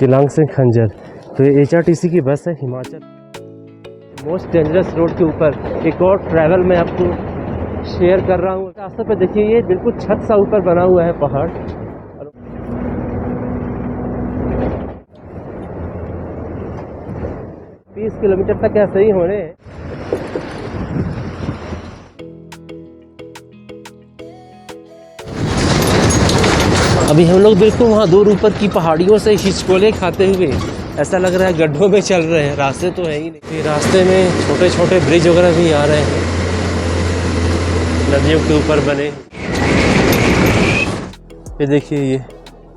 केलांग से खंजर। तो ये HRTC की बस है हिमाचल मोस्ट डेंजरस रोड के ऊपर। एक और ट्रैवल मैं आपको शेयर कर रहा हूँ। रास्ते पे देखिए ये बिल्कुल छत सा ऊपर बना हुआ है पहाड़। 30 किलोमीटर तक ऐसे ही होने हैं। अभी हम लोग बिल्कुल वहाँ दूर ऊपर की पहाड़ियों से हिचकोले खाते हुए ऐसा लग रहा है गड्ढों में चल रहे हैं। रास्ते तो है ही नहीं। रास्ते में छोटे छोटे ब्रिज वगैरह भी आ रहे हैं, नदियों के ऊपर बने। ये देखिए ये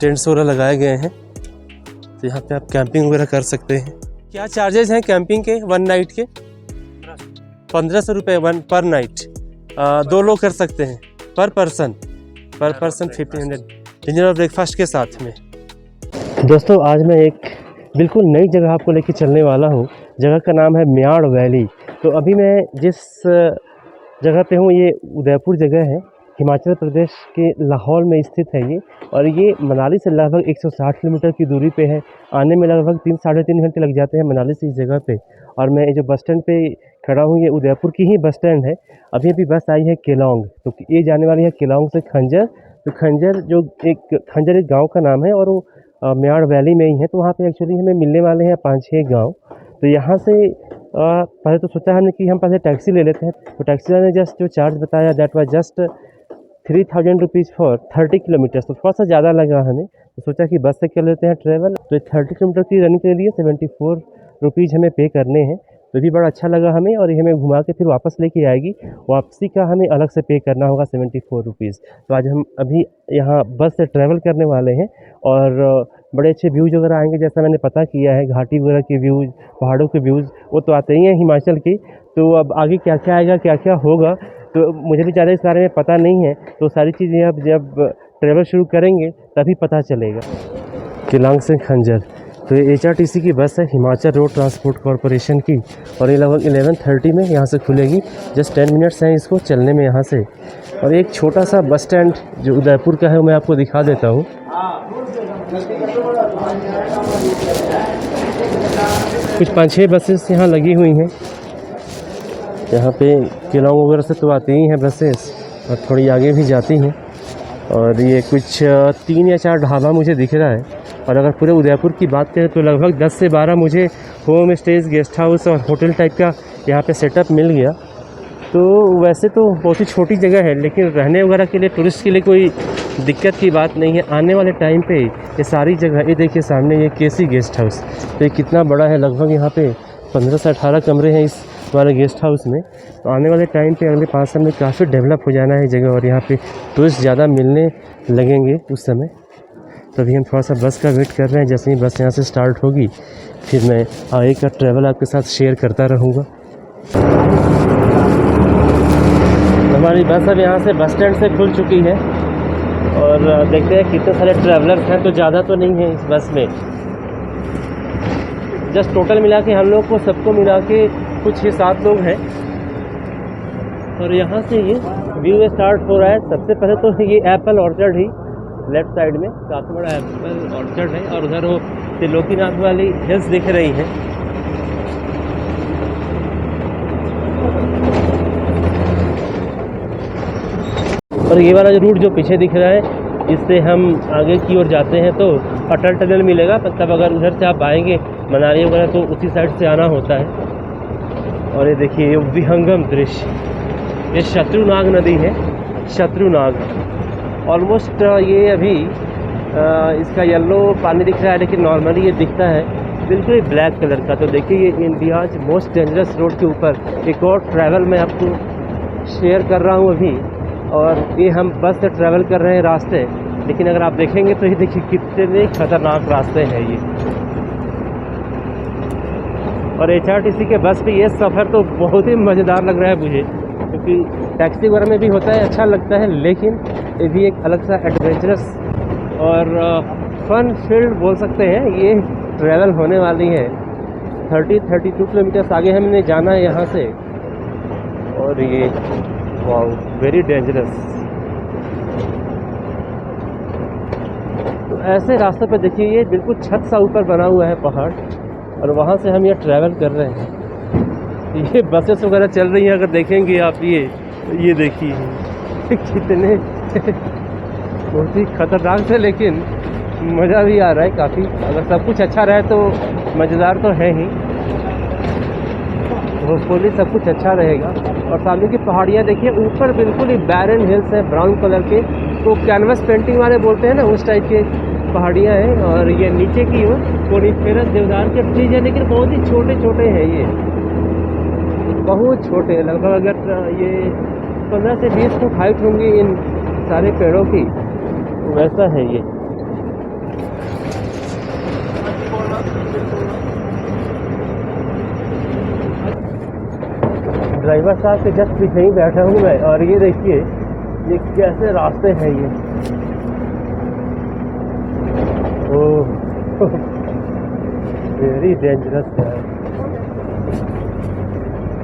टेंट्स वगैरह लगाए गए हैं, तो यहाँ पे आप कैंपिंग वगैरह कर सकते हैं। क्या चार्जेस हैं कैंपिंग के वन नाइट के? 1500 रुपये पर नाइट। 2 लोग कर सकते हैं पर पर्सन 1500 डिनर और ब्रेकफास्ट के साथ में। दोस्तों आज मैं एक बिल्कुल नई जगह आपको लेके चलने वाला हूँ। जगह का नाम है म्याड़ वैली। तो अभी मैं जिस जगह पे हूँ ये उदयपुर जगह है, हिमाचल प्रदेश के लाहौल में स्थित है ये। और ये मनाली से लगभग 160 किलोमीटर की दूरी पे है। आने में लगभग 3-3.5 घंटे लग जाते हैं मनाली से इस जगह पे। और मैं जो बस स्टैंड पे खड़ा हूँ ये उदयपुर की ही बस स्टैंड है। अभी बस आई है केलांग, तो ये जाने वाली है केलांग से खंजर। तो खंजर एक गांव का नाम है और वो म्याड़ वैली में ही है। तो वहाँ पे एक्चुअली हमें मिलने वाले हैं 5-6 गांव। तो यहाँ से पहले तो सोचा हमने कि हम पहले टैक्सी ले लेते हैं। तो टैक्सी वाले ने जस्ट जो चार्ज बताया that was just 3000 rupees for 30 kilometre. तो थोड़ा सा ज़्यादा लगा हमें, तो सोचा कि बस से कर लेते हैं ट्रैवल। तो 30 किलोमीटर की रनिंग के लिए 74 रुपीज़ हमें पे करने हैं। तो भी बड़ा अच्छा लगा हमें, और ये हमें घुमा के फिर वापस लेके आएगी। वापसी का हमें अलग से पे करना होगा 74 रुपीज़। तो आज हम अभी यहाँ बस से ट्रैवल करने वाले हैं, और बड़े अच्छे व्यूज़ वगैरह आएंगे जैसा मैंने पता किया है। घाटी वगैरह के व्यूज़, पहाड़ों के व्यूज़ वो तो आते ही हैं हिमाचल की। तो अब आगे क्या क्या आएगा, क्या क्या होगा, तो मुझे भी ज़्यादा इस बारे में पता नहीं है। तो सारी चीज़ें अब जब ट्रैवल शुरू करेंगे तभी पता चलेगा। केलांग से खंजर। तो ये HRTC की बस है हिमाचल रोड ट्रांसपोर्ट कॉरपोरेशन की, और ये लगभग 11:30 में यहाँ से खुलेगी। जस्ट 10 मिनट्स हैं इसको चलने में यहाँ से। और एक छोटा सा बस स्टैंड जो उदयपुर का है वो मैं आपको दिखा देता हूँ। कुछ 5-6 बसेस यहाँ लगी हुई हैं। यहाँ पे केलांग वगैरह से तो आती ही हैं बसेस, और थोड़ी आगे भी जाती हैं। और ये कुछ 3 या 4 ढाबा मुझे दिख रहा है। और अगर पूरे उदयपुर की बात करें तो लगभग 10 से 12 मुझे होम स्टेज, गेस्ट हाउस और होटल टाइप का यहाँ पे सेटअप मिल गया। तो वैसे तो बहुत ही छोटी जगह है, लेकिन रहने वगैरह के लिए, टूरिस्ट के लिए कोई दिक्कत की बात नहीं है। आने वाले टाइम पे ये सारी जगह, ये देखिए सामने ये KC गेस्ट हाउस, तो ये कितना बड़ा है। लगभग यहाँ पे 15 से 18 कमरे हैं इस वाले गेस्ट हाउस में। तो आने वाले टाइम पे अगले 5 साल में काफ़ी डेवलप हो जाना है जगह, और यहाँ पे टूरिस्ट ज़्यादा मिलने लगेंगे उस समय। तो अभी हम थोड़ा सा बस का वेट कर रहे हैं। जैसे ही बस यहाँ से स्टार्ट होगी फिर मैं आगे का ट्रैवल आपके साथ शेयर करता रहूँगा। हमारी बस अब यहाँ से बस स्टैंड से खुल चुकी है, और देखते हैं कितने सारे ट्रैवलर्स हैं। तो ज़्यादा तो नहीं है इस बस में, जस्ट टोटल मिला के हम लोग को सबको मिला के कुछ ही 7 लोग हैं। और यहाँ से ये व्यू स्टार्ट हो रहा है। सबसे पहले तो ये एप्पल ऑर्चर्ड ही लेफ्ट साइड में काफ़ी बड़ा एप्पल ऑर्चर्ड है, और उधर वो त्रिलोकीनाथ वाली हिल्स दिख रही हैं। और ये वाला जो रूट जो पीछे दिख रहा है, इससे हम आगे की ओर जाते हैं तो अटल टनल मिलेगा। मतलब अगर उधर से आप आएंगे मनाली वगैरह तो उसी साइड से आना होता है। और ये देखिए ये विहंगम दृश्य, ये शत्रुनाग नदी है। शत्रुनाग ऑलमोस्ट ये अभी इसका येलो पानी दिख रहा है, लेकिन नॉर्मली ये दिखता है बिल्कुल ब्लैक कलर का। तो देखिए ये इंडियाज मोस्ट डेंजरस रोड के ऊपर एक और ट्रैवल मैं आपको शेयर कर रहा हूँ अभी। और ये हम बस से ट्रैवल कर रहे हैं रास्ते, लेकिन अगर आप देखेंगे तो ये देखिए कितने खतरनाक रास्ते हैं ये। और HRTC के बस पे ये सफ़र तो बहुत ही मज़ेदार लग रहा है मुझे, क्योंकि टैक्सी वगैरह में भी होता है, अच्छा लगता है, लेकिन ये भी एक अलग सा एडवेंचरस और फन फील्ड बोल सकते हैं ये ट्रैवल होने वाली है। 32 किलोमीटर्स आगे हमने जाना है यहाँ से। और ये वाओ वेरी डेंजरस। तो ऐसे रास्तों पे देखिए ये बिल्कुल छत सा ऊपर बना हुआ है पहाड़, और वहाँ से हम ये ट्रैवल कर रहे हैं। ये बसेस वगैरह चल रही हैं, अगर देखेंगे आप ये देखिए कितने बहुत ही खतरनाक से, लेकिन मज़ा भी आ रहा है काफ़ी। अगर सब कुछ अच्छा रहे तो मज़ेदार तो है ही, होपफुली सब कुछ अच्छा रहेगा। और सामने की पहाड़ियाँ देखिए, ऊपर बिल्कुल ही बैरन हिल्स हैं ब्राउन कलर के, तो कैनवस पेंटिंग वाले बोलते हैं ना, उस टाइप के पहाड़ियाँ हैं। और ये नीचे की ओर कोनिफेरस देवदार के ट्रीज है, लेकिन बहुत ही छोटे छोटे हैं, ये बहुत छोटे, लगभग अगर ये 15 से 20 फुट हाइट होंगी इन सारे पेड़ों की, वैसा है ये। ड्राइवर साहब के जस्ट पीछे ही बैठा हूँ मैं, और ये देखिए ये कैसे रास्ते हैं ये। ओह वेरी डेंजरस है।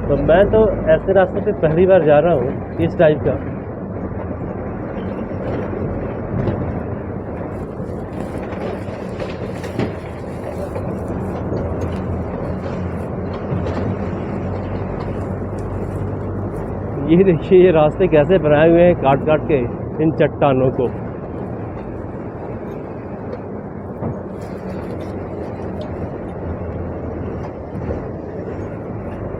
तो मैं तो ऐसे रास्तों पे पहली बार जा रहा हूँ, इस टाइप का। ये देखिए ये रास्ते कैसे बनाए हुए हैं काट काट के इन चट्टानों को।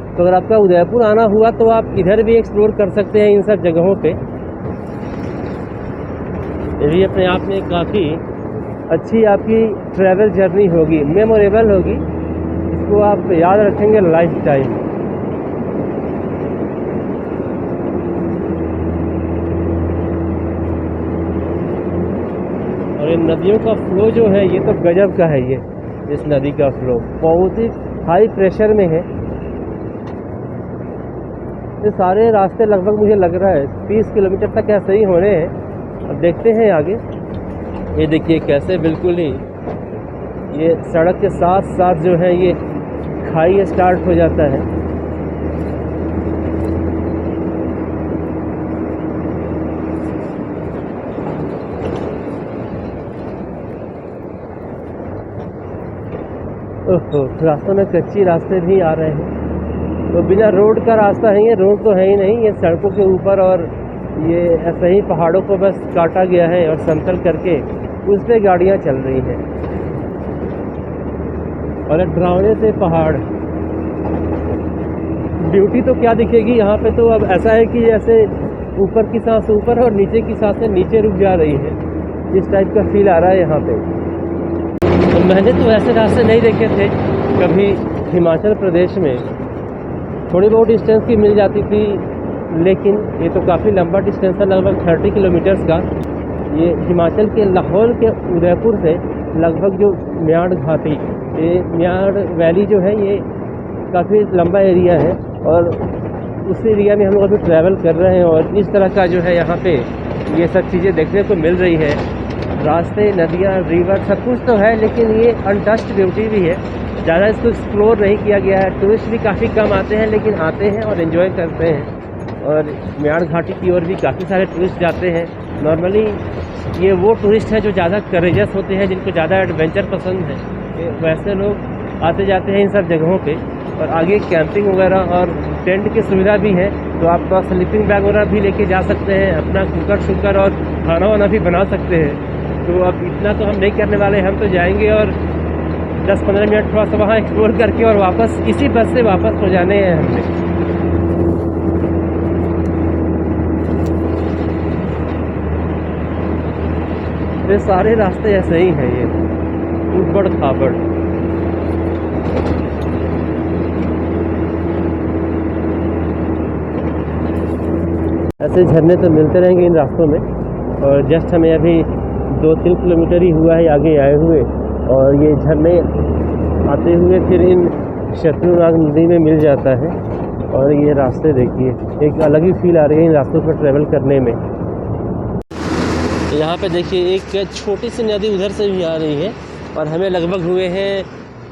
तो अगर आपका उदयपुर आना हुआ तो आप इधर भी एक्सप्लोर कर सकते हैं इन सब जगहों पे। ये भी अपने आप में काफ़ी अच्छी आपकी ट्रैवल जर्नी होगी, मेमोरेबल होगी, इसको आप याद रखेंगे लाइफ टाइम। और इन नदियों का फ्लो जो है ये तो गजब का है। ये इस नदी का फ्लो बहुत ही हाई प्रेशर में है। ये सारे रास्ते लगभग मुझे लग रहा है 30 किलोमीटर तक ऐसे ही होने हैं। अब देखते हैं आगे। ये देखिए कैसे बिल्कुल ही ये सड़क के साथ साथ जो है ये खाई स्टार्ट हो जाता है। ओहो, रास्तों में कच्ची रास्ते भी आ रहे हैं। तो बिना रोड का रास्ता है ये, रोड तो है ही नहीं, ये सड़कों के ऊपर, और ये ऐसे ही पहाड़ों को बस काटा गया है और समतल करके उस पर गाड़ियाँ चल रही हैं। और डरावने से पहाड़, ब्यूटी तो क्या दिखेगी यहाँ पे। तो अब ऐसा है कि जैसे ऊपर की सांस ऊपर और नीचे की सांसें नीचे रुक जा रही है, इस टाइप का फील आ रहा है यहाँ पे। तो मैंने तो ऐसे रास्ते नहीं देखे थे कभी। हिमाचल प्रदेश में थोड़ी बहुत डिस्टेंस की मिल जाती थी, लेकिन ये तो काफ़ी लंबा डिस्टेंस है, लगभग 30 किलोमीटर्स का। ये हिमाचल के लाहौल के उदयपुर से लगभग जो म्याड़ घाटी, ये म्याड़ वैली जो है ये काफ़ी लंबा एरिया है, और उस एरिया में हम लोग अभी ट्रैवल कर रहे हैं। और इस तरह का जो है यहाँ पे ये सब चीज़ें देखने को मिल रही है। रास्ते, नदियाँ, रिवर सब कुछ तो है, लेकिन ये अनटच्ड ब्यूटी भी है। ज़्यादा इसको एक्सप्लोर नहीं किया गया है। टूरिस्ट भी काफ़ी कम आते हैं, लेकिन आते हैं और एंजॉय करते हैं। और म्याड़ घाटी की ओर भी काफ़ी सारे टूरिस्ट जाते हैं। नॉर्मली ये वो टूरिस्ट हैं जो ज़्यादा करेजस होते हैं, जिनको ज़्यादा एडवेंचर पसंद है, वैसे लोग आते जाते हैं इन सब जगहों पे। और आगे कैंपिंग वगैरह और टेंट की सुविधा भी है, तो आप स्लीपिंग बैग वगैरह भी लेके जा सकते हैं, अपना कुकर शुकर और खाना वाना भी बना सकते हैं। तो अब इतना तो हम नहीं करने वाले, हम तो जाएंगे और 10-15 मिनट थोड़ा सा वहाँ एक्सप्लोर करके और वापस इसी बस से वापस हो जाने हैं हमने। ये सारे रास्ते ऐसे ही हैं, ये ऊबड़ खाबड़। ऐसे झरने तो मिलते रहेंगे इन रास्तों में। और जस्ट हमें अभी 2-3 किलोमीटर ही हुआ है आगे आए हुए, और ये झरने आते हुए फिर इन शत्रुनाग नदी में मिल जाता है। और ये रास्ते देखिए, एक अलग ही फील आ रही है इन रास्तों पर ट्रैवल करने में। यहाँ पे देखिए एक छोटी सी नदी उधर से भी आ रही है, और हमें लगभग हुए हैं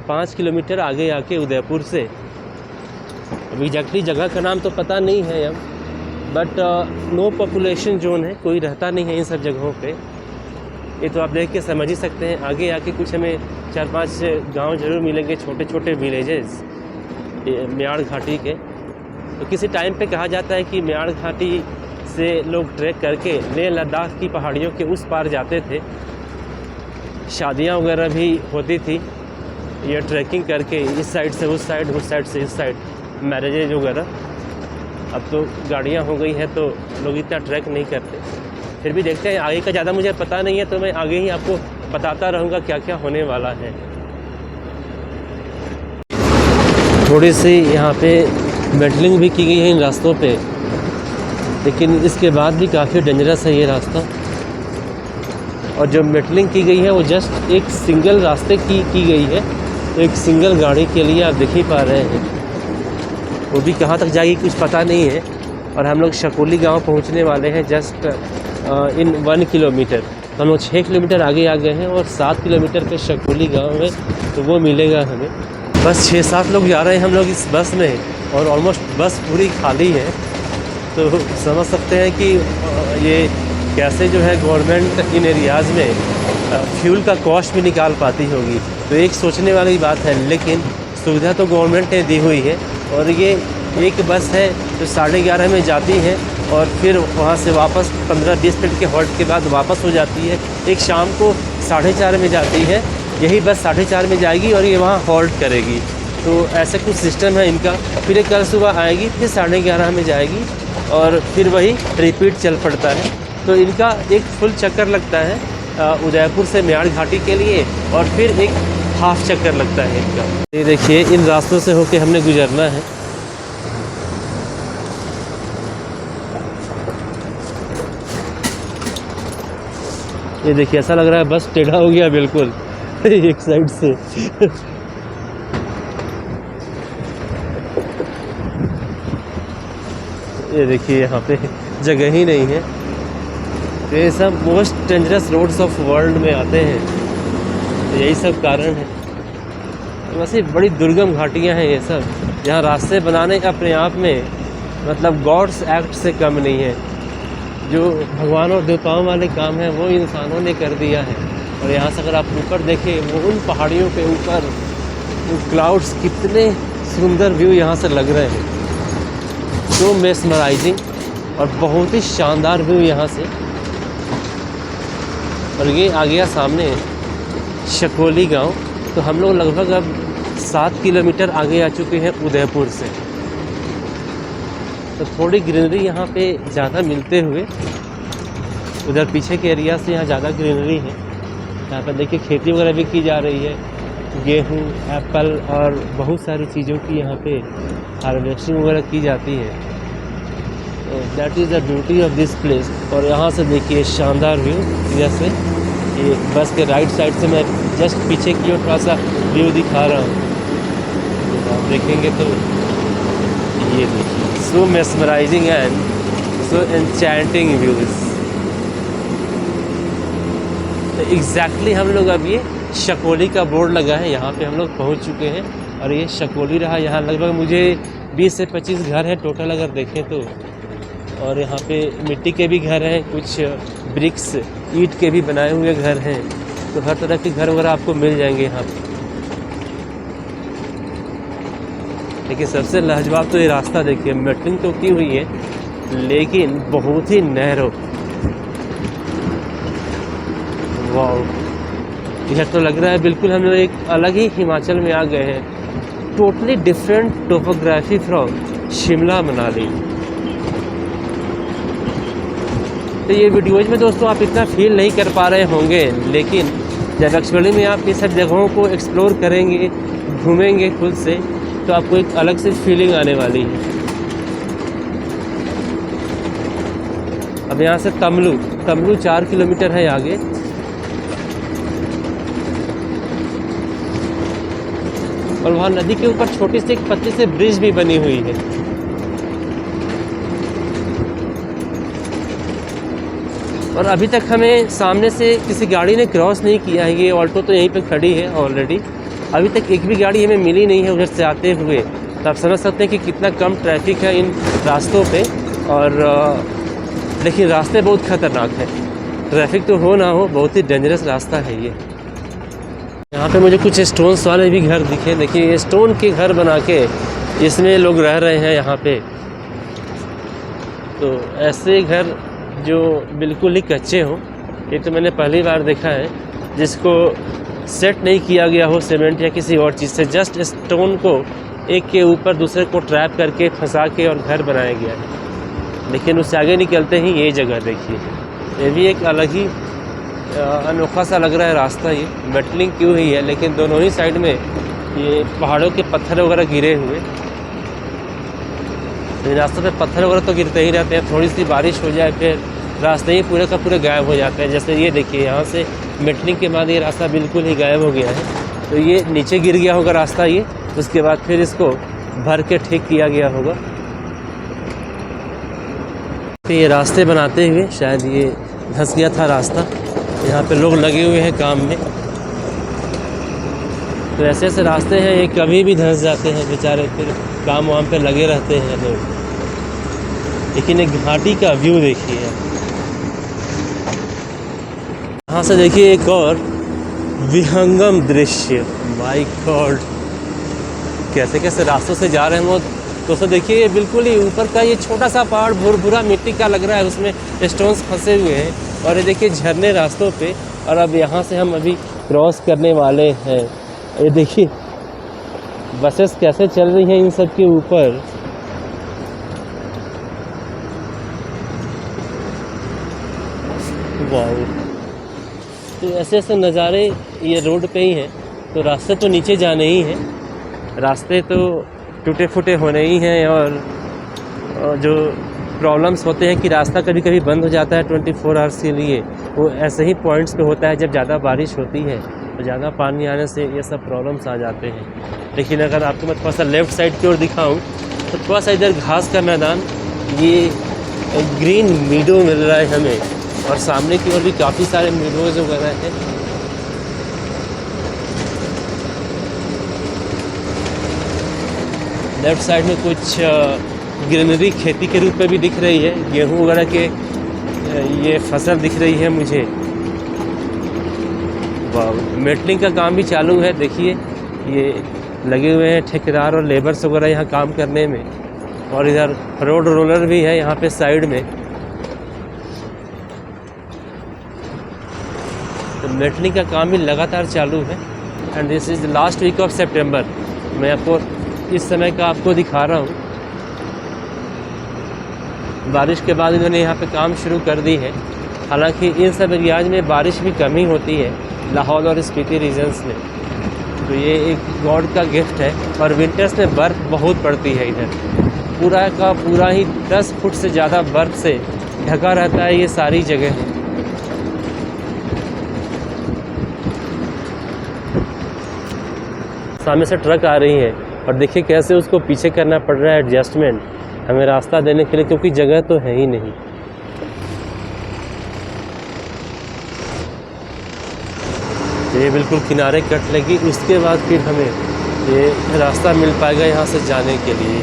5 किलोमीटर आगे आके उदयपुर से। अब एग्जैक्टली जगह का नाम तो पता नहीं है अब, बट नो पॉपुलेशन जोन है, कोई रहता नहीं है इन सब जगहों पे। ये तो आप देख के समझ ही सकते हैं। आगे आके कुछ हमें 4-5 गांव जरूर मिलेंगे, छोटे छोटे विलेजेस म्याड़ घाटी के। तो किसी टाइम पे कहा जाता है कि म्याड़ घाटी से लोग ट्रैक करके लेह लद्दाख की पहाड़ियों के उस पार जाते थे। शादियां वगैरह भी होती थी ये ट्रैकिंग करके, इस साइड से उस साइड, उस साइड से इस साइड, मैरिजेज वगैरह। अब तो गाड़ियां हो गई हैं तो लोग इतना ट्रैक नहीं करते। फिर भी देखते हैं, आगे का ज़्यादा मुझे पता नहीं है, तो मैं आगे ही आपको बताता रहूँगा क्या क्या होने वाला है। थोड़ी सी यहाँ पे मेटलिंग भी की गई है इन रास्तों पे, लेकिन इसके बाद भी काफ़ी डेंजरस है ये रास्ता। और जो मेटलिंग की गई है वो जस्ट एक सिंगल रास्ते की गई है, एक सिंगल गाड़ी के लिए। आप देख ही पा रहे हैं, वो भी कहाँ तक जाएगी कुछ पता नहीं है। और हम लोग शकोली गांव पहुंचने वाले हैं जस्ट इन 1 किलोमीटर। हम लोग 6 किलोमीटर आगे आ गए हैं और 7 किलोमीटर पे शकोली गांव है, तो वो मिलेगा हमें। बस 6-7 लोग जा रहे हैं हम लोग इस बस में, और ऑलमोस्ट बस पूरी खाली है। तो समझ सकते हैं कि ये कैसे जो है गवर्नमेंट इन एरियाज़ में फ्यूल का कॉस्ट भी निकाल पाती होगी। तो एक सोचने वाली बात है, लेकिन सुविधा तो गवर्नमेंट ने दी हुई है। और ये एक बस है जो 11:30 में जाती है और फिर वहाँ से वापस 15-20 मिनट के हॉल्ट के बाद वापस हो जाती है। एक शाम को 4:30 में जाती है, यही बस 4:30 में जाएगी और ये वहाँ हॉल्ट करेगी। तो ऐसे कुछ सिस्टम है इनका। फिर ये कल सुबह आएगी, फिर 11:30 में जाएगी और फिर वही रिपीट चल पड़ता है। तो इनका एक फुल चक्कर लगता है उदयपुर से म्याड़ घाटी के लिए, और फिर एक हाफ चक्कर लगता है इनका। ये देखिए, इन रास्तों से होके हमने गुजरना है। ये देखिए, ऐसा लग रहा है बस टेढ़ा हो गया बिल्कुल एक साइड से ये देखिए, यहाँ पे जगह ही नहीं है। तो ये सब most dangerous roads of world में आते हैं, तो यही सब कारण है। वैसे बड़ी दुर्गम घाटियाँ हैं ये सब, यहाँ रास्ते बनाने अपने आप में मतलब गॉड्स एक्ट से कम नहीं है। जो भगवान और देवताओं वाले काम है वो इंसानों ने कर दिया है। और यहाँ से अगर आप ऊपर देखें, वो उन पहाड़ियों पे ऊपर वो क्लाउड्स, कितने सुंदर व्यू यहाँ से लग रहे हैं। सो मेस्मराइजिंग और बहुत ही शानदार व्यू यहाँ से। और ये आ गया सामने शकोली गांव। तो हम लोग लगभग अब 7 किलोमीटर आगे आ चुके हैं उदयपुर से। तो थोड़ी ग्रीनरी यहाँ पे ज़्यादा मिलते हुए, उधर पीछे के एरिया से यहाँ ज़्यादा ग्रीनरी है। यहाँ पर देखिए खेती वगैरह भी की जा रही है, गेहूँ, एप्पल और बहुत सारी चीज़ों की यहाँ पे हार्वेस्टिंग वगैरह की जाती है। तो that is the beauty of this place. और यहाँ से देखिए शानदार व्यू। जैसे ये बस के राइट साइड से मैं जस्ट पीछे की ओर थोड़ा सा व्यू दिखा रहा हूँ, तो आप देखेंगे तो ये देखिए, so mesmerising and so enchanting views. तो एग्जैक्टली हम लोग अब ये शकोली का बोर्ड लगा है, यहाँ पे हम लोग पहुँच चुके हैं। और ये शकोली रहा। यहाँ लगभग मुझे 20 से 25 घर हैं टोटल अगर देखें तो। और यहाँ पे मिट्टी के भी घर हैं, कुछ ब्रिक्स ईंट के भी बनाए हुए घर हैं। तो हर तरह के घर वगैरह आपको मिल जाएंगे यहाँ पे। लेकिन सबसे लाजवाब तो ये रास्ता देखिए, मेटलिंग तो की हुई है लेकिन बहुत ही नैरो। वाह, यह तो लग रहा है बिल्कुल हम लोग एक अलग ही हिमाचल में आ गए हैं। Totally different topography from Shimla Manali. तो ये वीडियोज़ में दोस्तों आप इतना फील नहीं कर पा रहे होंगे, लेकिन जब एक्चुअली में आप ये सब जगहों को एक्सप्लोर करेंगे, घूमेंगे खुद से, तो आपको एक अलग से फीलिंग आने वाली है। अब यहाँ से तमलू 4 किलोमीटर है आगे। और वहाँ नदी के ऊपर छोटी सी एक पतली से ब्रिज भी बनी हुई है। और अभी तक हमें सामने से किसी गाड़ी ने क्रॉस नहीं किया है। ये ऑल्टो तो यहीं पे खड़ी है ऑलरेडी। अभी तक एक भी गाड़ी हमें मिली नहीं है उधर से आते हुए। तो आप समझ सकते हैं कि कितना कम ट्रैफिक है इन रास्तों पे। और लेकिन रास्ते बहुत ख़तरनाक हैं। ट्रैफिक तो हो ना हो, बहुत ही डेंजरस रास्ता है ये। यहाँ पे मुझे कुछ स्टोन्स वाले भी घर दिखे। देखिए ये स्टोन के घर बना के इसमें लोग रह रहे हैं यहाँ पे। तो ऐसे घर जो बिल्कुल ही कच्चे हों, ये तो मैंने पहली बार देखा है, जिसको सेट नहीं किया गया हो सीमेंट या किसी और चीज़ से, जस्ट स्टोन को एक के ऊपर दूसरे को ट्रैप करके फंसा के और घर बनाया गया है। लेकिन उससे आगे निकलते ही ये जगह देखिए, ये भी एक अलग ही अनोखा सा लग रहा है रास्ता। ये मेटलिंग की हुई है, लेकिन दोनों ही साइड में ये पहाड़ों के पत्थर वगैरह गिरे हुए। तो रास्ते पे पत्थर वगैरह तो गिरते ही रहते हैं, थोड़ी सी बारिश हो जाए फिर रास्ते ही पूरे का पूरे गायब हो जाते हैं। जैसे ये देखिए, यहाँ से मेटलिंग के बाद ये रास्ता बिल्कुल ही गायब हो गया है। तो ये नीचे गिर गया होगा रास्ता ये, उसके बाद फिर इसको भर के ठीक किया गया होगा। तो ये रास्ते बनाते हुए शायद ये धंस गया था रास्ता। यहाँ पे लोग लगे हुए हैं काम में। तो ऐसे ऐसे रास्ते हैं, ये कभी भी धंस जाते हैं बेचारे, फिर काम वाम पे लगे रहते हैं लोग। लेकिन एक घाटी का व्यू देखिए, यहाँ से देखिए एक और विहंगम दृश्य। माय गॉड, कैसे कैसे रास्तों से जा रहे हैं वो। दोस्तों देखिए, ये बिल्कुल ही ऊपर का ये छोटा सा पहाड़ भूरा मिट्टी का लग रहा है, उसमें स्टोन्स फंसे हुए हैं। और ये देखिए झरने रास्तों पे, और अब यहाँ से हम अभी क्रॉस करने वाले हैं। ये देखिए बसेस कैसे चल रही हैं इन सब के ऊपर। वाह, तो ऐसे ऐसे नज़ारे ये रोड पे ही हैं। तो रास्ते तो नीचे जाने ही हैं, रास्ते तो टूटे फूटे होने ही हैं। और जो प्रॉब्लम्स होते हैं कि रास्ता कभी कभी बंद हो जाता है 24 आवर्स के लिए, वो ऐसे ही पॉइंट्स पे होता है जब ज़्यादा बारिश होती है, तो ज़्यादा पानी आने से ये सब प्रॉब्लम्स आ जाते हैं। लेकिन अगर आपको मैं थोड़ा सा लेफ़्ट साइड की ओर दिखाऊं, तो थोड़ा सा इधर घास का मैदान, ये ग्रीन मीडो मिल रहा है हमें। और सामने की ओर भी काफ़ी सारे मीडोज वगैरह हैं। लेफ़्ट साइड में कुछ ग्रीनरी खेती के रूप में भी दिख रही है, गेहूँ वगैरह के ये फसल दिख रही है मुझे। वाह, मेटलिंग का काम भी चालू है। देखिए ये लगे हुए हैं ठेकेदार और लेबर्स वगैरह यहाँ काम करने में। और इधर रोड रोलर भी है यहाँ पे साइड में। तो मेटलिंग का काम भी लगातार चालू है। And this is last week of सितंबर। मैं आपको इस समय का आपको दिखा रहा हूँ। बारिश के बाद इन्होंने यहाँ पे काम शुरू कर दी है। हालांकि इन सब एरियाज में बारिश भी कमी होती है, लाहौल और स्पीति रीजन्स में। तो ये एक गॉड का गिफ्ट है। और विंटर्स में बर्फ़ बहुत पड़ती है इधर, पूरा का पूरा ही 10 फुट से ज़्यादा बर्फ़ से ढका रहता है ये सारी जगह। सामने से ट्रक आ रही है और देखिए कैसे उसको पीछे करना पड़ रहा है एडजस्टमेंट हमें रास्ता देने के लिए, क्योंकि जगह तो है ही नहीं। ये बिल्कुल किनारे कट लगी, उसके बाद फिर हमें ये रास्ता मिल पाएगा यहाँ से जाने के लिए।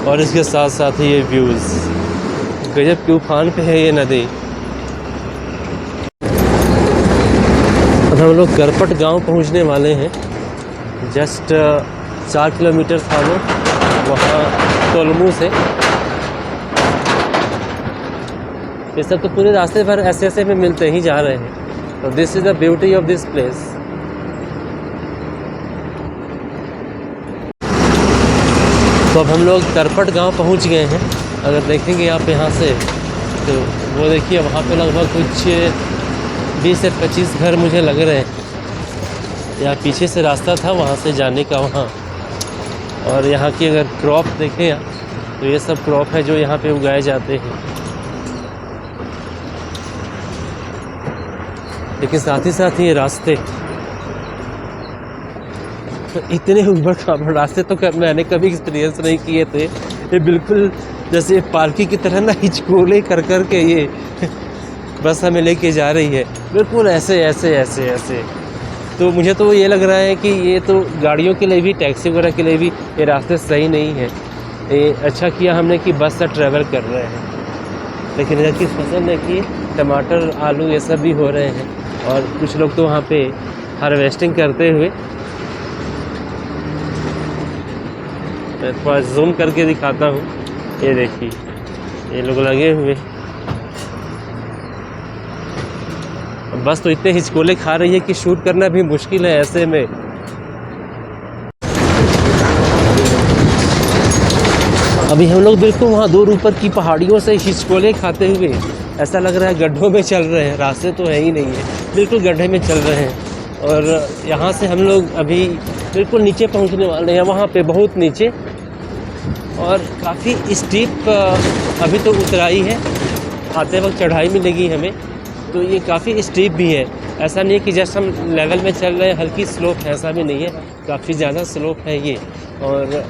और इसके साथ साथ ही ये व्यूज़, गजब के उफान पे है ये नदी। अब हम लोग करपट गांव पहुंचने वाले हैं। जस्ट 4 किलोमीटर था वो वहाँ तोलमू से। ये सब तो पूरे रास्ते भर ऐसे ऐसे में मिलते ही जा रहे हैं। तो this is the beauty of this place. तो अब हम लोग करपट गांव पहुंच गए हैं। अगर देखेंगे आप यहाँ से, तो वो देखिए वहाँ पे लगभग कुछ 20 से 25 घर मुझे लग रहे हैं। यहाँ पीछे से रास्ता था वहाँ से जाने का वहाँ। और यहाँ की अगर क्रॉप देखें आप, तो ये सब क्रॉप है जो यहाँ पे उगाए जाते हैं। लेकिन साथ ही साथ ये रास्ते तो इतने ऊबड़ खाबड़ रास्ते तो मैंने कभी एक्सपीरियंस नहीं किए थे। ये बिल्कुल जैसे पार्की की तरह ना हिचकोले कर कर के ये बस हमें लेके जा रही है, बिल्कुल ऐसे ऐसे ऐसे ऐसे। तो मुझे तो ये लग रहा है कि ये तो गाड़ियों के लिए भी, टैक्सी वगैरह के लिए भी ये रास्ते सही नहीं है। ये अच्छा किया हमने कि बस से ट्रैवल कर रहे हैं। लेकिन इधर की फसल है कि टमाटर, आलू ये सब भी हो रहे हैं, और कुछ लोग तो वहाँ पे हार्वेस्टिंग करते हुए, मैं थोड़ा जूम करके दिखाता हूँ। ये देखिए, ये लोग लगे हुए। बस तो इतने हिचकोले खा रही है कि शूट करना भी मुश्किल है ऐसे में। अभी हम लोग बिल्कुल वहाँ दूर ऊपर की पहाड़ियों से हिचकोले खाते हुए, ऐसा लग रहा है गड्ढों में चल रहे हैं। रास्ते तो है ही नहीं है, बिल्कुल गड्ढे में चल रहे हैं। और यहाँ से हम लोग अभी बिल्कुल नीचे पहुँचने वाले हैं, वहाँ पे बहुत नीचे, और काफ़ी स्टीप अभी तो उतराई है। आते वक्त चढ़ाई मिलेगी हमें, तो ये काफ़ी स्टीप भी है। ऐसा नहीं है कि जैसे हम लेवल में चल रहे हैं, हल्की स्लोप है, ऐसा भी नहीं है, काफ़ी ज़्यादा स्लोप है ये। और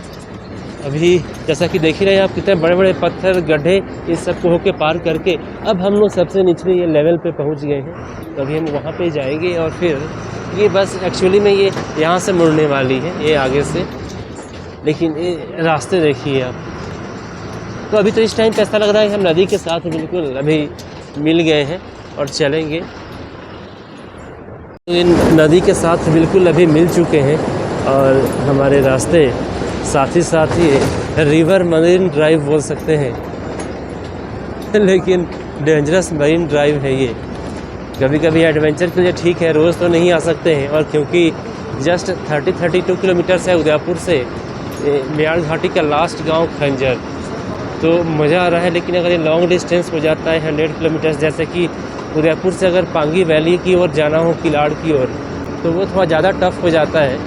अभी जैसा कि देख ही रहे हैं आप, कितने बड़े बड़े पत्थर, गड्ढे, इस सब को होके पार करके अब हम लोग सबसे निचले ये लेवल पे पहुंच गए हैं। तो अभी हम वहाँ पे जाएंगे, और फिर ये बस एक्चुअली में ये यहाँ से मुड़ने वाली है, ये आगे से। लेकिन ये रास्ते देखिए आप। तो अभी तो इस टाइम पे ऐसा लग रहा है हम नदी के साथ बिल्कुल अभी मिल गए हैं और चलेंगे। तो इन नदी के साथ बिल्कुल अभी मिल चुके हैं, और हमारे रास्ते साथ ही रिवर मरीन ड्राइव बोल सकते हैं लेकिन डेंजरस मरीन ड्राइव है ये। कभी कभी एडवेंचर के लिए ठीक है, रोज़ तो नहीं आ सकते हैं। और क्योंकि जस्ट 32 किलोमीटर है उदयपुर से मेयाड़ घाटी का लास्ट गांव खंजर, तो मज़ा आ रहा है। लेकिन अगर ये लॉन्ग डिस्टेंस हो जाता है 100 किलोमीटर, जैसे कि उदयपुर से अगर पांगी वैली की ओर जाना हो, किलाड़ की ओर, तो वो थोड़ा ज़्यादा टफ हो जाता है।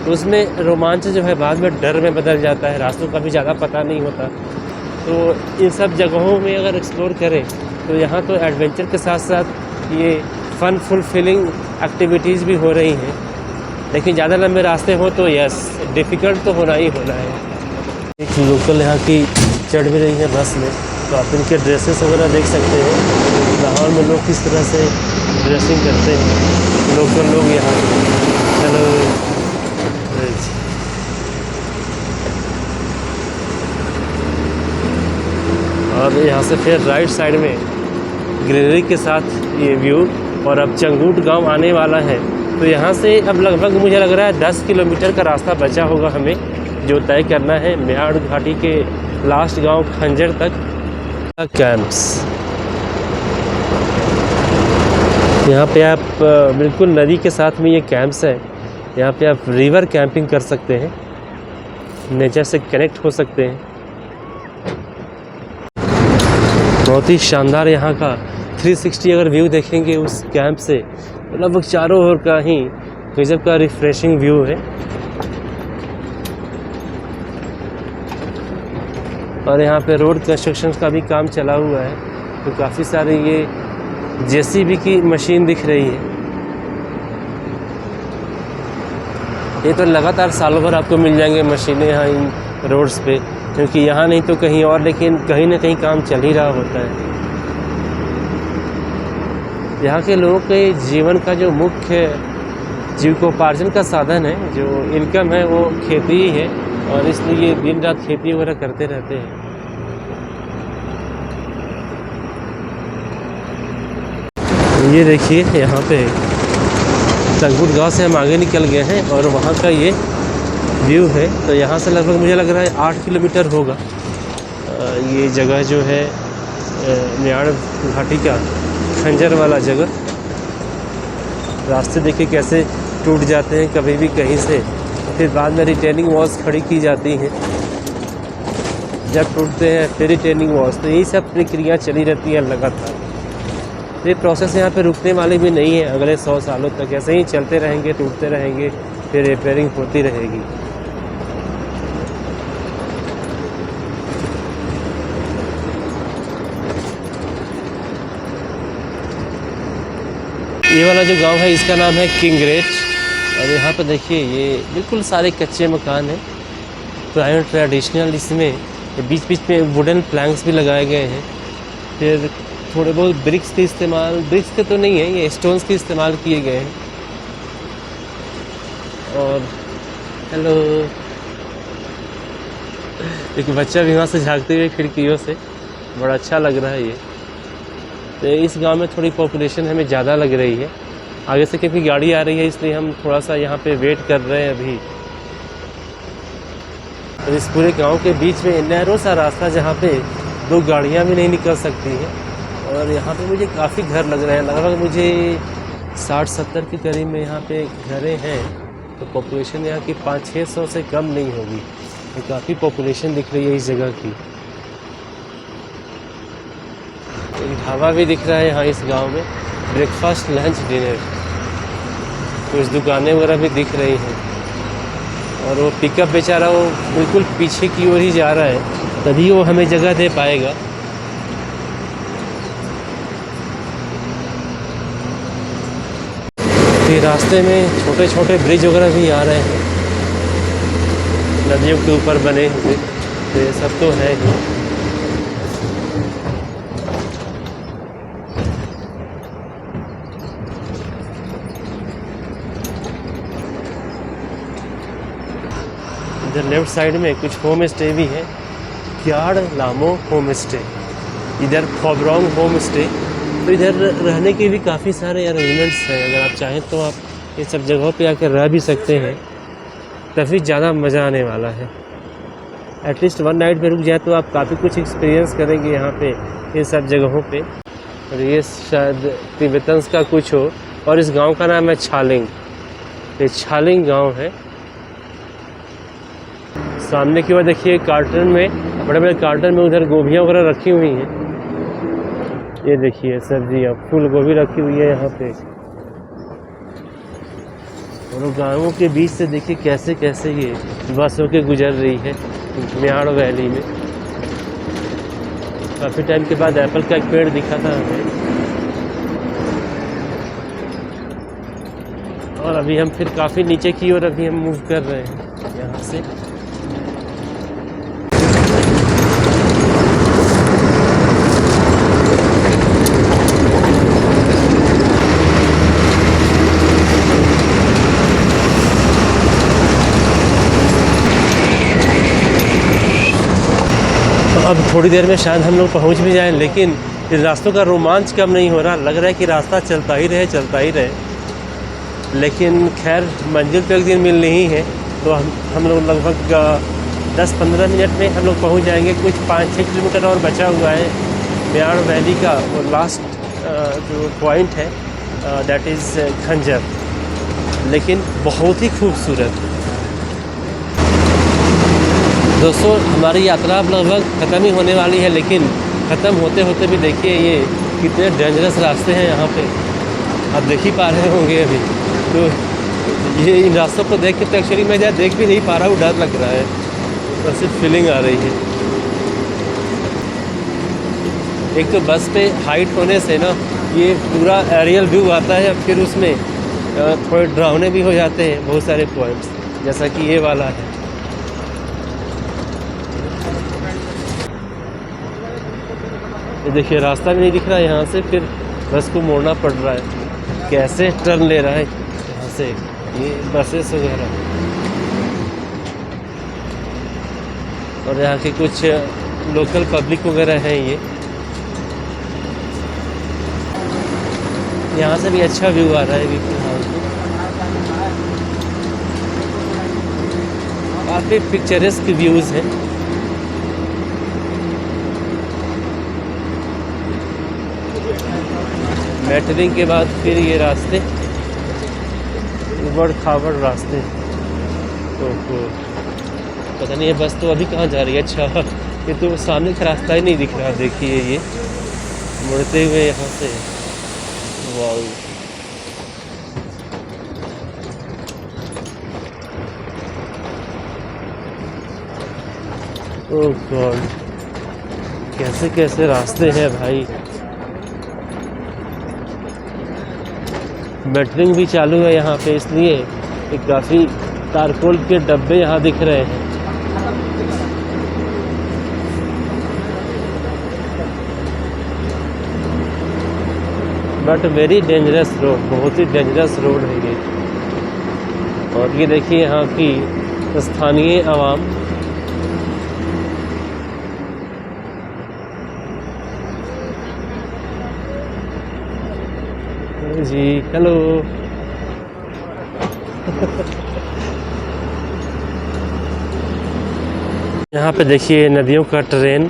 तो उसमें रोमांच जो है बाद में डर में बदल जाता है, रास्तों का भी ज़्यादा पता नहीं होता। तो इन सब जगहों में अगर एक्सप्लोर करें तो यहाँ तो एडवेंचर के साथ साथ ये फ़न फुलफिलिंग एक्टिविटीज़ भी हो रही हैं। लेकिन ज़्यादा लंबे रास्ते हो तो यस, डिफ़िकल्ट तो होना ही होना है। एक लोकल यहाँ की चढ़ भी रही है बस में, तो आप इनके ड्रेसेस वगैरह देख सकते हैं। लाहौर में लोग किस तरह से ड्रेसिंग करते हैं, लोकल लोग यहाँ। चलो और यहाँ से फिर राइट साइड में ग्रीनरी के साथ ये व्यू, और अब चंगूट गांव आने वाला है। तो यहाँ से अब लगभग मुझे लग रहा है 10 किलोमीटर का रास्ता बचा होगा हमें, जो तय करना है मेयाड़ घाटी के लास्ट गांव खंजर तक। कैंप्स, यहाँ पे आप बिल्कुल नदी के साथ में ये कैंप्स है। यहाँ पे आप रिवर कैंपिंग कर सकते हैं, नेचर से कनेक्ट हो सकते हैं। बहुत ही शानदार यहाँ का 360 अगर व्यू देखेंगे उस कैंप से, लगभग चारों ओर का ही गजब का रिफ्रेशिंग व्यू है। और यहाँ पे रोड कंस्ट्रक्शन का भी काम चला हुआ है, तो काफ़ी सारी ये जेसीबी की मशीन दिख रही है। ये तो लगातार सालों भर आपको मिल जाएंगे मशीनें यहाँ इन रोड्स पे, क्योंकि यहाँ नहीं तो कहीं और, लेकिन कहीं ना कहीं काम चल ही रहा होता है। यहाँ के लोगों के जीवन का जो मुख्य जीविकोपार्जन का साधन है, जो इनकम है, वो खेती ही है, और इसलिए दिन रात खेती वगैरह करते रहते हैं। ये देखिए यहाँ पे चंगूट गाँव से हम आगे निकल गए हैं, और वहाँ का ये व्यू है। तो यहाँ से लगभग मुझे लग रहा है 8 किलोमीटर होगा ये जगह जो है मेयाड़ घाटी का खंजर वाला जगह। रास्ते देखिए कैसे टूट जाते हैं कभी भी कहीं से, फिर बाद में रिटेनिंग वॉल्स खड़ी की जाती हैं। जब टूटते हैं फिर रिटेनिंग वॉल्स, तो यही सब प्रक्रिया चली रहती है लगातार। ये प्रोसेस यहाँ पे रुकने वाली भी नहीं है, अगले 100 सालों तक ऐसे ही चलते रहेंगे, टूटते रहेंगे, फिर रिपेयरिंग होती रहेगी। ये वाला जो गांव है इसका नाम है किंगरेट, और यहाँ पर देखिए ये बिल्कुल सारे कच्चे मकान हैं, पुराने ट्रेडिशनल। इसमें बीच बीच में वुडन प्लैंक्स भी लगाए गए हैं। फिर थोड़े बहुत ब्रिक्स के इस्तेमाल, ब्रिक्स के तो नहीं है, ये स्टोन्स के इस्तेमाल किए गए हैं। और हेलो, एक बच्चा भी वहाँ से झांकते हुए खिड़कियों से, बड़ा अच्छा लग रहा है ये। तो इस गांव में थोड़ी पॉपुलेशन हमें ज़्यादा लग रही है, आगे से क्योंकि गाड़ी आ रही है इसलिए हम थोड़ा सा यहाँ पे वेट कर रहे हैं अभी। तो इस पूरे गांव के बीच में नैरो सा रास्ता जहाँ पे 2 गाड़ियाँ भी नहीं निकल सकती हैं। और यहाँ पे मुझे काफ़ी घर लग रहे हैं, लगभग मुझे 60-70 के करीब में यहाँ पे घरें हैं। तो पॉपुलेशन यहाँ की 500-600 से कम नहीं होगी। तो काफ़ी पॉपुलेशन दिख रही है इस जगह की। एक ढाबा भी दिख रहा है यहाँ इस गांव में, ब्रेकफास्ट लंच डिनर। कुछ दुकानें वगैरह भी दिख रही हैं। और वो पिकअप बेचारा वो बिल्कुल पीछे की ओर ही जा रहा है, तभी वो हमें जगह दे पाएगा। फिर रास्ते में छोटे छोटे ब्रिज वगैरह भी आ रहे हैं, नदियों के ऊपर बने हुए। तो ये सब तो है ही। इधर लेफ्ट साइड में कुछ होम स्टे भी है, क्याड़ लामो होम स्टे, इधर फोब्रोंग होम स्टे। तो इधर रहने के भी काफ़ी सारे अरेंजमेंट्स हैं। अगर आप चाहें तो आप ये सब जगहों पे आकर रह भी सकते हैं, काफ़ी ज़्यादा मज़ा आने वाला है। एटलीस्ट 1 नाइट में रुक जाए तो आप काफ़ी कुछ एक्सपीरियंस करेंगे यहाँ पे इन सब जगहों पे। और ये शायद तिब्बतन्स का कुछ हो। और इस गांव का नाम है छालिंग। ये छालिंग गांव है। सामने की ओर देखिए कार्टन में, बड़े बड़े कार्टन में उधर गोभियाँ वगैरह रखी हुई हैं। ये देखिए सब्जियाँ, फूल गोभी रखी हुई है यहाँ पे। और गाँवों के बीच से देखिए कैसे कैसे ये बस होके गुजर रही है म्याड़ वैली में। काफ़ी टाइम के बाद एप्पल का एक पेड़ दिखा था हमें। और अभी हम फिर काफ़ी नीचे की ओर अभी हम मूव कर रहे हैं यहाँ से। अब थोड़ी देर में शायद हम लोग पहुंच भी जाएं, लेकिन इस रास्तों का रोमांच कम नहीं हो रहा। लग रहा है कि रास्ता चलता ही रहे। लेकिन खैर मंजिल तो एक दिन मिलनी ही है। तो हम लोग लगभग 10-15 मिनट में हम लोग पहुंच जाएंगे। कुछ 5-6 किलोमीटर और बचा हुआ है म्याड़ वैली का। और लास्ट जो पॉइंट है दैट इज़ खंजर, लेकिन बहुत ही खूबसूरत। दोस्तों हमारी यात्रा अब लगभग ख़त्म ही होने वाली है, लेकिन ख़त्म होते होते भी देखिए ये कितने डेंजरस रास्ते हैं यहाँ पे, आप देख ही पा रहे होंगे अभी। तो ये इन रास्तों को देख के तो एक्चुअली मैं ज़्यादा देख भी नहीं पा रहा हूँ, डर लग रहा है और सिर्फ फीलिंग आ रही है। एक तो बस पे हाइट होने से ना ये पूरा एरियल व्यू आता है, फिर उसमें थोड़े डरावने भी हो जाते हैं बहुत सारे पॉइंट्स, जैसा कि ये वाला है। ये देखिए रास्ता भी नहीं दिख रहा है यहाँ से, फिर बस को मोड़ना पड़ रहा है। कैसे टर्न ले रहा है यहाँ से ये बसेस वगैरह। और यहाँ के कुछ लोकल पब्लिक वगैरह हैं। ये यहाँ से भी अच्छा व्यू आ रहा है अभी फिलहाल तो। काफ़ी पिक्चरस्क व्यूज़ हैं। मेटरिंग के बाद फिर ये रास्ते उबड़ खाबड़ रास्ते। तो पता नहीं है बस तो अभी कहाँ जा रही है। अच्छा ये तो सामने का रास्ता ही नहीं दिख रहा, देखिए ये मुड़ते हुए यहाँ से। वाव, ओह गॉड, कैसे कैसे रास्ते हैं भाई। मेटरिंग भी चालू है यहाँ पे, इसलिए काफ़ी तारकोल के डब्बे यहाँ दिख रहे हैं। बट वेरी डेंजरस रोड, बहुत ही डेंजरस रोड है ये। और ये देखिए यहाँ की स्थानीय आवाम। जी हेलो। यहाँ पे देखिए नदियों का ट्रेन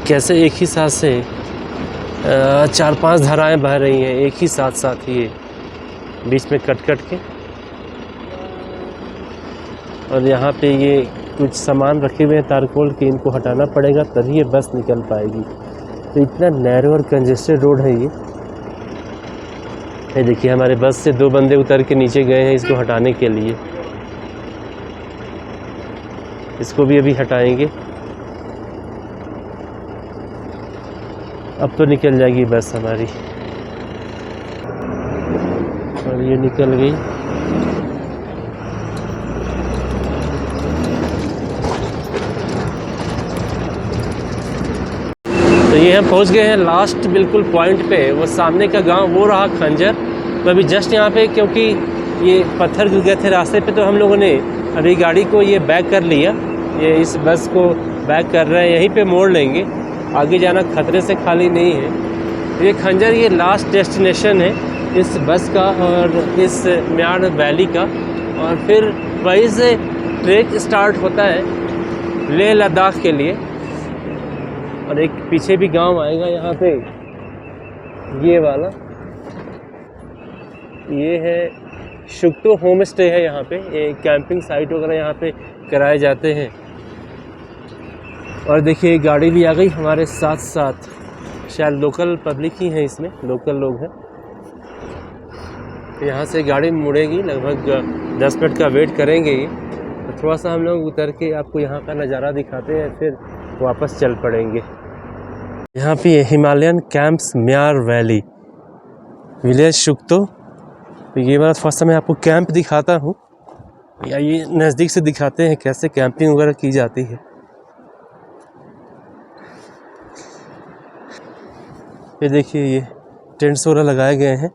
कैसे एक ही साथ से 4-5 धाराएं बह रही हैं एक ही साथ ही, बीच में कट के। और यहाँ पे ये कुछ सामान रखे हुए हैं तारकोल के, इनको हटाना पड़ेगा तभी ये बस निकल पाएगी। तो इतना नैरो और कंजेस्टेड रोड है ये देखिए हमारे बस से 2 बंदे उतर के नीचे गए हैं इसको हटाने के लिए। इसको भी अभी हटाएंगे। अब तो निकल जाएगी बस हमारी। और ये निकल गई। तो ये हम पहुंच गए हैं लास्ट बिल्कुल पॉइंट पे। वो सामने का गांव वो रहा खंजर। तो अभी जस्ट यहाँ पे क्योंकि ये पत्थर गिर गए थे रास्ते पे, तो हम लोगों ने अभी गाड़ी को ये बैक कर लिया। ये इस बस को बैक कर रहे हैं, यहीं पे मोड़ लेंगे, आगे जाना खतरे से खाली नहीं है। ये खंजर ये लास्ट डेस्टिनेशन है इस बस का और इस म्याड़ वैली का। और फिर वहीं से ट्रैक स्टार्ट होता है लेह लद्दाख के लिए। और एक पीछे भी गांव आएगा यहाँ पे, ये वाला, ये है शुक्तो होम स्टे है यहाँ पे। ये कैंपिंग साइट वगैरह यहाँ पे कराए जाते हैं। और देखिए गाड़ी भी आ गई हमारे साथ साथ, शायद लोकल पब्लिक ही है इसमें, लोकल लोग हैं। यहाँ से गाड़ी मुड़ेगी, लगभग 10 मिनट का वेट करेंगे ये। तो थोड़ा सा हम लोग उतर के आपको यहाँ का नज़ारा दिखाते हैं, फिर वापस चल पड़ेंगे। यहाँ पे Himalayan camps Myar valley village shukto. तो ये वाला थोड़ा सा मैं आपको कैंप दिखाता हूँ, या ये नज़दीक से दिखाते हैं कैसे कैंपिंग वगैरह की जाती है। ये देखिए ये टेंट्स वगैरह लगाए गए हैं,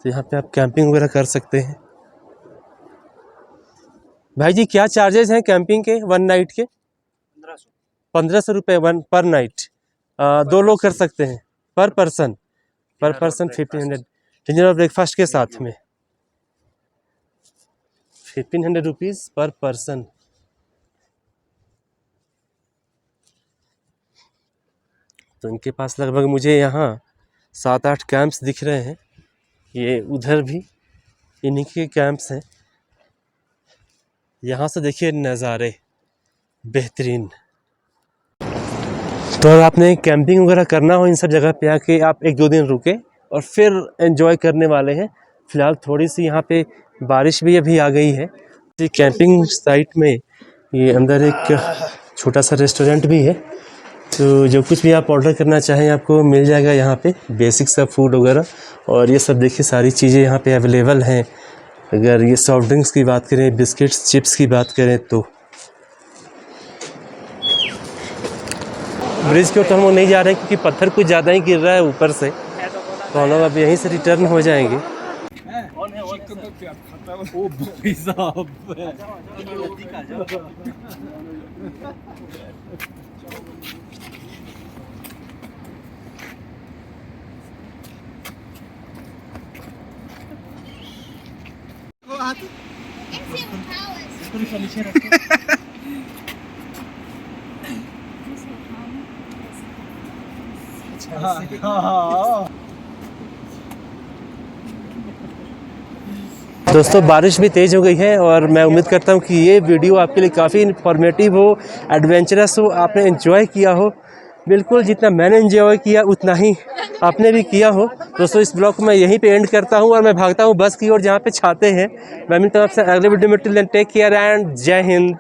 तो यहाँ पे आप कैंपिंग वगैरह कर सकते हैं। भाई जी क्या चार्जेस हैं कैंपिंग के 1 नाइट के? 1500 रुपये पर नाइट। 2 लोग कर सकते हैं पर पर्सन 1500। डिनर और ब्रेकफास्ट के साथ में 1500 रुपीज़ पर पर्सन। तो इनके पास लगभग मुझे यहाँ 7-8 कैंप्स दिख रहे हैं। ये उधर भी इन्हीं के कैंप्स हैं। यहाँ से देखिए नज़ारे बेहतरीन। तो अगर आपने कैंपिंग वगैरह करना हो इन सब जगह पे आके आप 1-2 दिन रुके और फिर एंजॉय करने वाले हैं। फ़िलहाल थोड़ी सी यहाँ पे बारिश भी अभी आ गई है। कैंपिंग साइट में ये अंदर एक छोटा सा रेस्टोरेंट भी है, तो जो कुछ भी आप ऑर्डर करना चाहें आपको मिल जाएगा यहाँ पे, बेसिक सा फूड वगैरह। और ये सब देखिए सारी चीज़ें यहाँ पे अवेलेबल हैं। अगर ये सॉफ्ट ड्रिंक्स की बात करें, बिस्किट्स चिप्स की बात करें, तो ब्रिज की ओर तो हम लोग नहीं जा रहे हैं क्योंकि पत्थर कुछ ज़्यादा ही गिर रहा है ऊपर से, तो हम लोग अब यहीं से रिटर्न हो जाएंगे। ओ भाई साहब दोस्तों बारिश भी तेज़ हो गई है और मैं उम्मीद करता हूँ कि ये वीडियो आपके लिए काफ़ी इन्फॉर्मेटिव हो, एडवेंचरस हो, आपने एंजॉय किया हो। बिल्कुल जितना मैंने एंजॉय किया उतना ही आपने भी किया हो। दोस्तों इस ब्लॉग को मैं यहीं पे एंड करता हूँ और मैं भागता हूँ बस की ओर जहाँ पे छाते हैं। मैं मिलता हूँ आपसे अगले वीडियो में। Till then take care and जय हिंद।